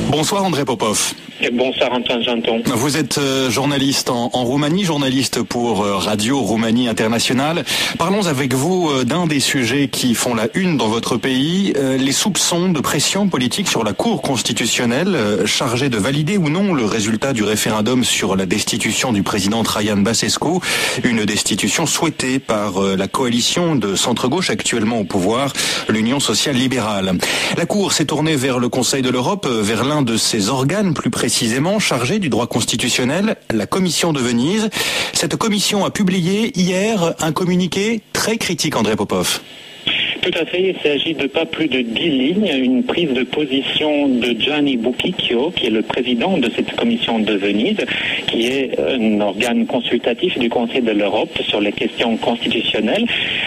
Bonsoir André Popov. Et bonsoir Antoine Janton. Vous êtes journaliste en Roumanie, journaliste pour Radio Roumanie Internationale. Parlons avec vous d'un des sujets qui font la une dans votre pays, les soupçons de pression politique sur la Cour constitutionnelle chargée de valider ou non le résultat du référendum sur la destitution du président Traian Băsescu, une destitution souhaitée par la coalition de centre-gauche actuellement au pouvoir, l'Union sociale libérale. La Cour s'est tournée vers le Conseil de l'Europe, vers l'un de ses organes plus précisément chargé du droit constitutionnel, la Commission de Venise. Cette commission a publié hier un communiqué très critique, André Popov. Tout à fait, il s'agit de pas plus de 10 lignes, une prise de position de Gianni Bucchicchio, qui est le président de cette commission de Venise, qui est un organe consultatif du Conseil de l'Europe sur les questions constitutionnelles,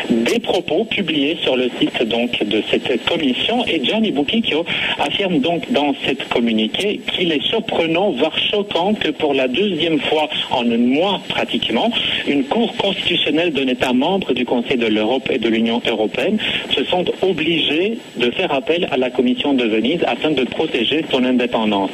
des propos publiés sur le site donc de cette commission, et Gianni Bucchicchio affirme donc dans cette communiqué qu'il est surprenant, voire choquant, que pour la deuxième fois en un mois pratiquement, une Cour constitutionnelle d'un État membre du Conseil de l'Europe et de l'Union européenne se sont obligés de faire appel à la Commission de Venise afin de protéger son indépendance.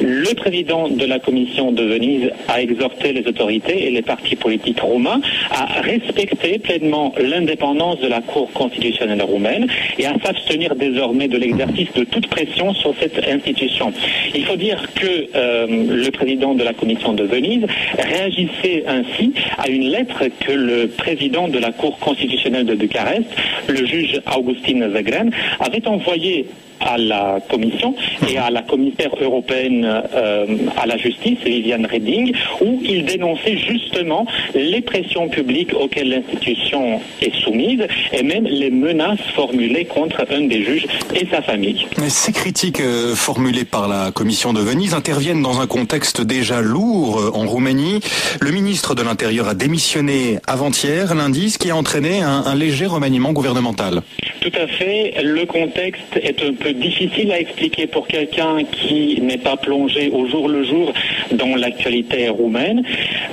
Le président de la Commission de Venise a exhorté les autorités et les partis politiques roumains à respecter pleinement l'indépendance de la Cour constitutionnelle roumaine et à s'abstenir désormais de l'exercice de toute pression sur cette institution. Il faut dire que le président de la Commission de Venise réagissait ainsi à une lettre que le président de la Cour constitutionnelle de Bucarest, le juge Augustin Zegren, avait envoyé à la Commission et à la commissaire européenne à la justice, Viviane Reding, où il dénonçait justement les pressions publiques auxquelles l'institution est soumise et même les menaces formulées contre un des juges et sa famille. Ces critiques formulées par la Commission de Venise interviennent dans un contexte déjà lourd en Roumanie. Le ministre de l'Intérieur a démissionné avant-hier, lundi, ce qui a entraîné un léger remaniement gouvernemental. Tout à fait. Le contexte est un peu difficile à expliquer pour quelqu'un qui n'est pas plongé au jour le jour dans l'actualité roumaine.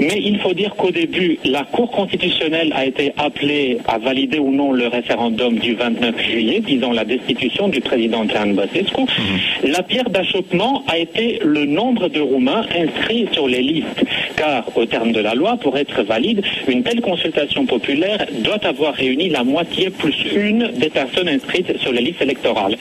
Mais il faut dire qu'au début, la Cour constitutionnelle a été appelée à valider ou non le référendum du 29 juillet, disons la destitution du président Traian Băsescu. La pierre d'achoppement a été le nombre de Roumains inscrits sur les listes. Car, au terme de la loi, pour être valide, une telle consultation populaire doit avoir réuni la moitié plus une des personnes inscrites sur les listes électorales.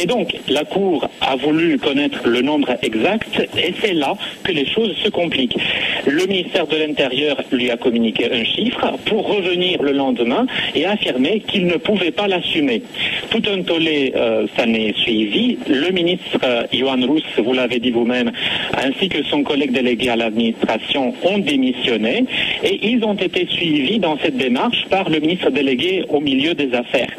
Et donc, la Cour a voulu connaître le nombre exact et c'est là que les choses se compliquent. Le ministère de l'Intérieur lui a communiqué un chiffre pour revenir le lendemain et affirmer qu'il ne pouvait pas l'assumer. Tout un tollé s'en est suivi. Le ministre Ioan Rus, vous l'avez dit vous-même, ainsi que son collègue délégué à l'administration ont démissionné et ils ont été suivis dans cette démarche par le ministre délégué au milieu des affaires.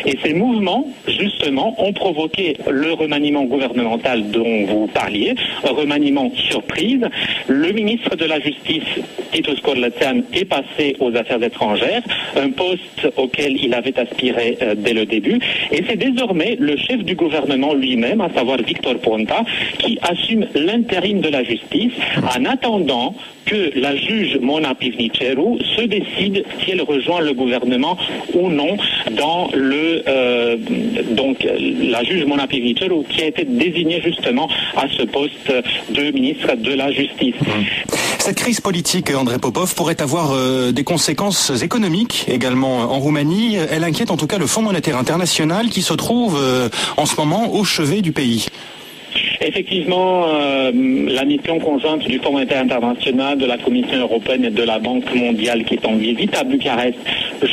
Et ces mouvements, justement, ont provoqué le remaniement gouvernemental dont vous parliez, un remaniement surprise. Le ministre de la Justice, Titus Corlățean, est passé aux Affaires étrangères, un poste auquel il avait aspiré dès le début. Et c'est désormais le chef du gouvernement lui-même, à savoir Victor Ponta, qui assume l'intérim de la justice en attendant que la juge Mona Pivniceru se décide si elle rejoint le gouvernement ou non dans donc la juge Mona Pivniceru qui a été désignée justement à ce poste de ministre de la Justice. Cette crise politique, André Popov, pourrait avoir des conséquences économiques également en Roumanie. Elle inquiète en tout cas le Fonds monétaire international qui se trouve en ce moment au chevet du pays. Effectivement, la mission conjointe du Fonds monétaire international, de la Commission européenne et de la Banque mondiale qui est en visite à Bucarest,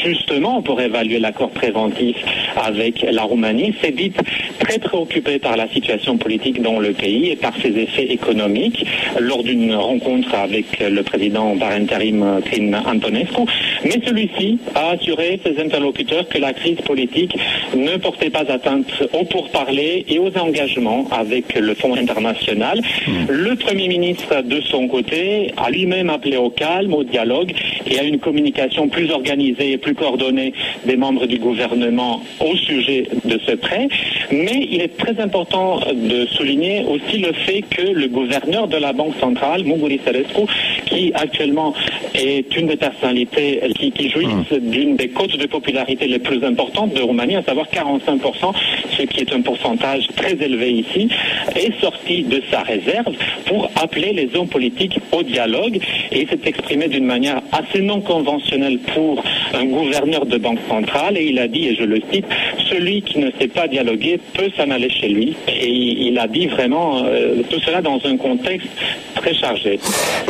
justement pour évaluer l'accord préventif avec la Roumanie, s'est dite très préoccupée par la situation politique dans le pays et par ses effets économiques lors d'une rencontre avec le président par intérim Crin Antonescu. Mais celui-ci a assuré ses interlocuteurs que la crise politique ne portait pas atteinte aux pourparlers et aux engagements avec le Fonds international. Le Premier ministre, de son côté, a lui-même appelé au calme, au dialogue et à une communication plus organisée et plus coordonnée des membres du gouvernement au sujet de ce prêt. Mais il est très important de souligner aussi le fait que le gouverneur de la Banque centrale, Muguris Erescu, qui actuellement est une des personnalités qui jouissent d'une des cotes de popularité les plus importantes de Roumanie, à savoir 45%, ce qui est un pourcentage très élevé ici, est sorti de sa réserve pour appeler les hommes politiques au dialogue et s'est exprimé d'une manière assez non conventionnelle pour un gouverneur de banque centrale, et il a dit, et je le cite, celui qui ne sait pas dialoguer peut s'en aller chez lui. Et il a dit vraiment tout cela dans un contexte très chargé.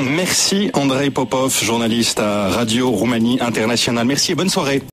Merci Andrei Popov, journaliste à Radio Roumanie Internationale. Merci et bonne soirée.